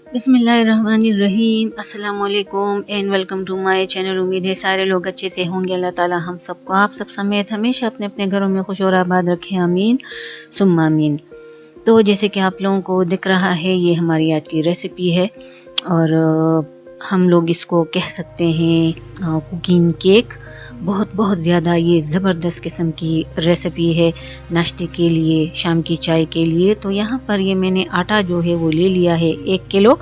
बिस्मिल्लाहिर्रहमानिर्रहीम। अस्सलाम वालेकुम and welcome to my channel. उम्मीद है सारे लोग अच्छे से होंगे। अल्लाह ताला हम सबको आप सब समेत हमेशा अपने अपने घरों में खुश और आबाद रखे, आमीन सुम्मा आमीन। तो जैसे कि आप लोगों को दिख रहा है, ये हमारी आज की रेसिपी है और हम लोग इसको कह सकते हैं कुकिंग केक। बहुत बहुत ज़्यादा ये ज़बरदस्त किस्म की रेसिपी है नाश्ते के लिए, शाम की चाय के लिए। तो यहाँ पर ये मैंने आटा जो है वो ले लिया है 1 किलो,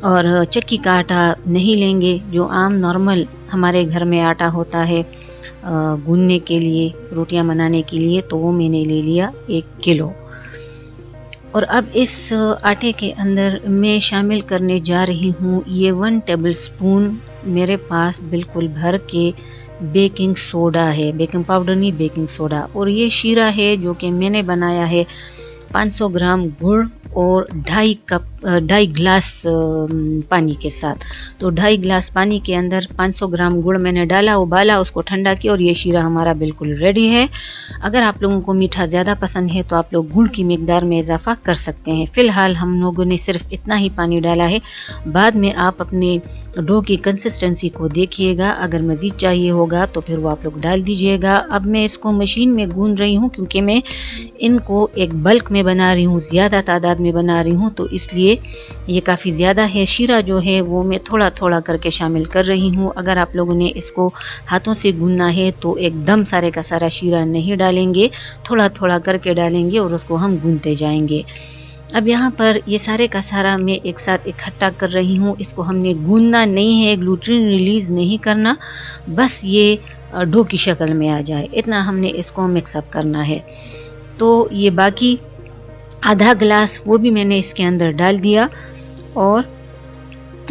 और चक्की का आटा नहीं लेंगे, जो आम नॉर्मल हमारे घर में आटा होता है गूंदने के लिए, रोटियां बनाने के लिए, तो वो मैंने ले लिया 1 किलो। और अब इस आटे के अंदर मैं शामिल करने जा रही हूँ ये 1 टेबल स्पून मेरे पास बिल्कुल भर के बेकिंग सोडा है, बेकिंग पाउडर नहीं, बेकिंग सोडा। और ये शीरा है जो कि मैंने बनाया है 500 ग्राम गुड़ और 2.5 गिलास पानी के साथ। तो 2.5 गिलास पानी के अंदर 500 ग्राम गुड़ मैंने डाला, उबाला, उसको ठंडा किया और ये शीरा हमारा बिल्कुल रेडी है। अगर आप लोगों को मीठा ज़्यादा पसंद है तो आप लोग गुड़ की मिकदार में इजाफा कर सकते हैं। फ़िलहाल हम लोगों ने सिर्फ इतना ही पानी डाला है। बाद में आप अपने डो की कंसिस्टेंसी को देखिएगा, अगर मज़ीद चाहिए होगा तो फिर वो आप लोग डाल दीजिएगा। अब मैं इसको मशीन में गूंद रही हूँ क्योंकि मैं इनको एक बल्क में बना रही हूँ, ज़्यादा तादाद में बना रही हूँ, तो इसलिए ये काफ़ी ज़्यादा है। शीरा जो है वो मैं थोड़ा थोड़ा करके शामिल कर रही हूँ। अगर आप लोगों ने इसको हाथों से गूंदना है तो एकदम सारे का सारा शीरा नहीं डालेंगे, थोड़ा थोड़ा करके डालेंगे और उसको हम गूंदते जाएंगे। अब यहाँ पर ये सारे का सारा मैं एक साथ इकट्ठा कर रही हूँ। इसको हमने गूंदना नहीं है, ग्लूटेन रिलीज़ नहीं करना, बस ये डो की शक्ल में आ जाए, इतना हमने इसको मिक्सअप करना है। तो ये बाकी आधा गिलास वो भी मैंने इसके अंदर डाल दिया और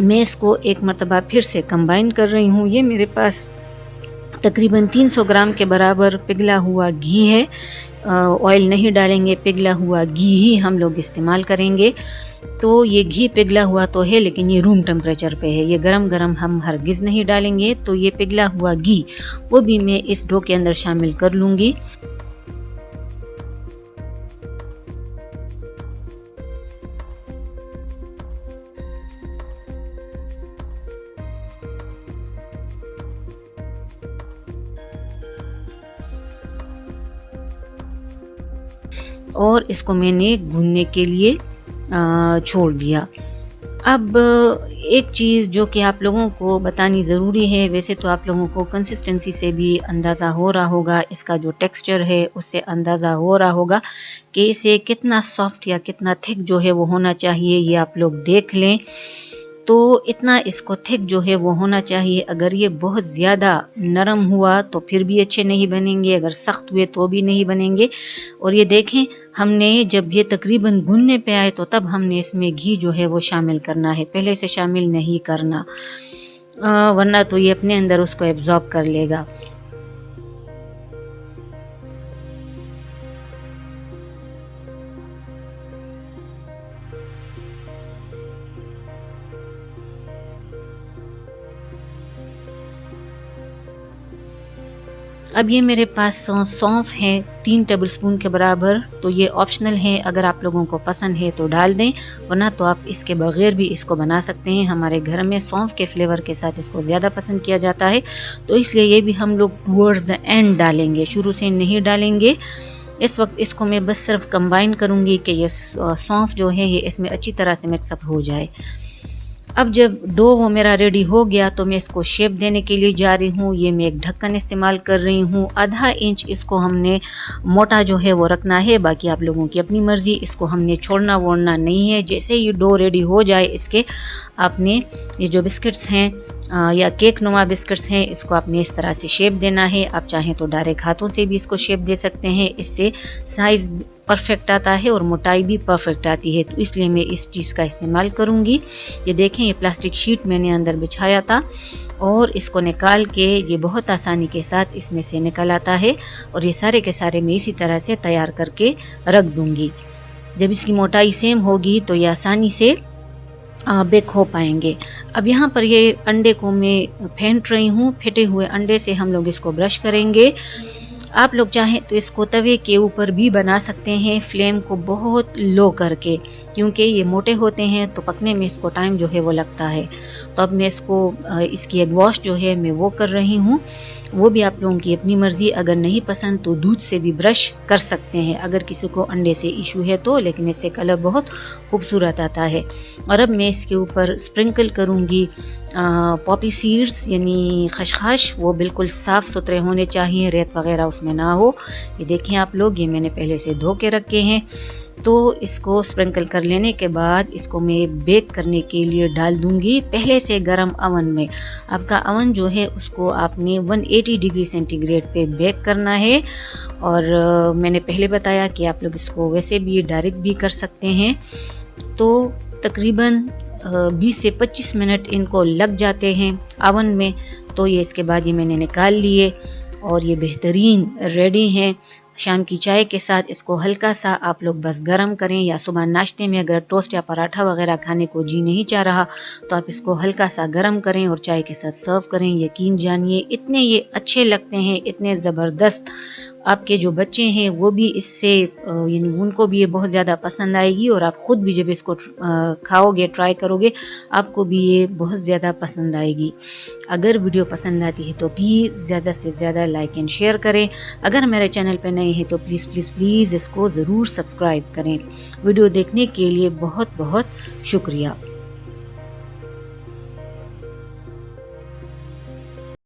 मैं इसको एक मरतबा फिर से कंबाइन कर रही हूँ। ये मेरे पास तकरीबन 300 ग्राम के बराबर पिघला हुआ घी है। ऑयल नहीं डालेंगे, पिघला हुआ घी ही हम लोग इस्तेमाल करेंगे। तो ये घी पिघला हुआ तो है, लेकिन ये रूम टेम्परेचर पे है, ये गरम गरम हम हरगिज़ नहीं डालेंगे। तो ये पिघला हुआ घी वो भी मैं इस डो के अंदर शामिल कर लूँगी। और इसको मैंने भूनने के लिए छोड़ दिया। अब एक चीज़ जो कि आप लोगों को बतानी ज़रूरी है, वैसे तो आप लोगों को कंसिस्टेंसी से भी अंदाज़ा हो रहा होगा, इसका जो टेक्सचर है उससे अंदाज़ा हो रहा होगा कि इसे कितना सॉफ्ट या कितना थिक जो है वो होना चाहिए। ये आप लोग देख लें, तो इतना इसको थिक जो है वो होना चाहिए। अगर ये बहुत ज़्यादा नरम हुआ तो फिर भी अच्छे नहीं बनेंगे, अगर सख्त हुए तो भी नहीं बनेंगे। और ये देखें, हमने जब ये तकरीबन गुनने पे आए तो तब हमने इसमें घी जो है वो शामिल करना है, पहले से शामिल नहीं करना, वरना तो ये अपने अंदर उसको एब्जॉर्ब कर लेगा। अब ये मेरे पास सौंफ है 3 टेबल स्पून के बराबर, तो ये ऑप्शनल है, अगर आप लोगों को पसंद है तो डाल दें, वरना तो आप इसके बगैर भी इसको बना सकते हैं। हमारे घर में सौंफ के फ्लेवर के साथ इसको ज़्यादा पसंद किया जाता है, तो इसलिए ये भी हम लोग टूवर्ड्स द एंड डालेंगे, शुरू से नहीं डालेंगे। इस वक्त इसको मैं बस सिर्फ कंबाइन करूँगी कि ये सौंफ जो है ये इसमें अच्छी तरह से मिक्सअप हो जाए। अब जब डो वो मेरा रेडी हो गया तो मैं इसको शेप देने के लिए जा रही हूँ। ये मैं एक ढक्कन इस्तेमाल कर रही हूँ, आधा इंच इसको हमने मोटा जो है वो रखना है, बाकी आप लोगों की अपनी मर्ज़ी, इसको हमने छोड़ना वोड़ना नहीं है। जैसे ये डो रेडी हो जाए इसके, आपने ये जो बिस्किट्स हैं या केक नुमा बिस्किट्स हैं, इसको आपने इस तरह से शेप देना है। आप चाहें तो डायरेक्ट हाथों से भी इसको शेप दे सकते हैं, इससे साइज़ परफेक्ट आता है और मोटाई भी परफेक्ट आती है, तो इसलिए मैं इस चीज़ का इस्तेमाल करूँगी। ये देखें, ये प्लास्टिक शीट मैंने अंदर बिछाया था और इसको निकाल के ये बहुत आसानी के साथ इसमें से निकल आता है, और ये सारे के सारे मैं इसी तरह से तैयार करके रख दूँगी। जब इसकी मोटाई सेम होगी तो ये आसानी से बेक हो पाएंगे। अब यहाँ पर ये अंडे को मैं फेंट रही हूँ, फेंटे हुए अंडे से हम लोग इसको ब्रश करेंगे। आप लोग चाहें तो इसको तवे के ऊपर भी बना सकते हैं, फ्लेम को बहुत लो करके, क्योंकि ये मोटे होते हैं तो पकने में इसको टाइम जो है वो लगता है। तो अब मैं इसको इसकी एग वॉश जो है मैं वो कर रही हूँ। वो भी आप लोगों की अपनी मर्ज़ी, अगर नहीं पसंद तो दूध से भी ब्रश कर सकते हैं अगर किसी को अंडे से इशू है तो, लेकिन इससे कलर बहुत खूबसूरत आता है। और अब मैं इसके ऊपर स्प्रिंकल करूँगी पॉपी सीड्स यानी खसखस। वो बिल्कुल साफ़ सुथरे होने चाहिए, रेत वगैरह उसमें ना हो। ये देखें आप लोग, ये मैंने पहले से धो के रखे हैं। तो इसको स्प्रिंकल कर लेने के बाद इसको मैं बेक करने के लिए डाल दूंगी पहले से गरम अवन में। आपका अवन जो है उसको आपने 180 डिग्री सेंटीग्रेड पे बेक करना है। और मैंने पहले बताया कि आप लोग इसको वैसे भी डायरेक्ट भी कर सकते हैं। तो तकरीबन 20 से 25 मिनट इनको लग जाते हैं अवन में। तो ये इसके बाद ये मैंने निकाल लिए और ये बेहतरीन रेडी हैं। शाम की चाय के साथ इसको हल्का सा आप लोग बस गरम करें, या सुबह नाश्ते में अगर टोस्ट या पराठा वगैरह खाने को जी नहीं चाह रहा तो आप इसको हल्का सा गरम करें और चाय के साथ सर्व करें। यकीन जानिए इतने ये अच्छे लगते हैं, इतने ज़बरदस्त। आपके जो बच्चे हैं वो भी इससे यानी उनको भी ये बहुत ज़्यादा पसंद आएगी, और आप ख़ुद भी जब इसको खाओगे, ट्राई करोगे, आपको भी ये बहुत ज़्यादा पसंद आएगी। अगर वीडियो पसंद आती है तो प्लीज़ ज़्यादा से ज़्यादा लाइक एंड शेयर करें। अगर मेरे चैनल पर नए हैं तो प्लीज़ प्लीज़ प्लीज़ इसको ज़रूर सब्सक्राइब करें। वीडियो देखने के लिए बहुत बहुत शुक्रिया।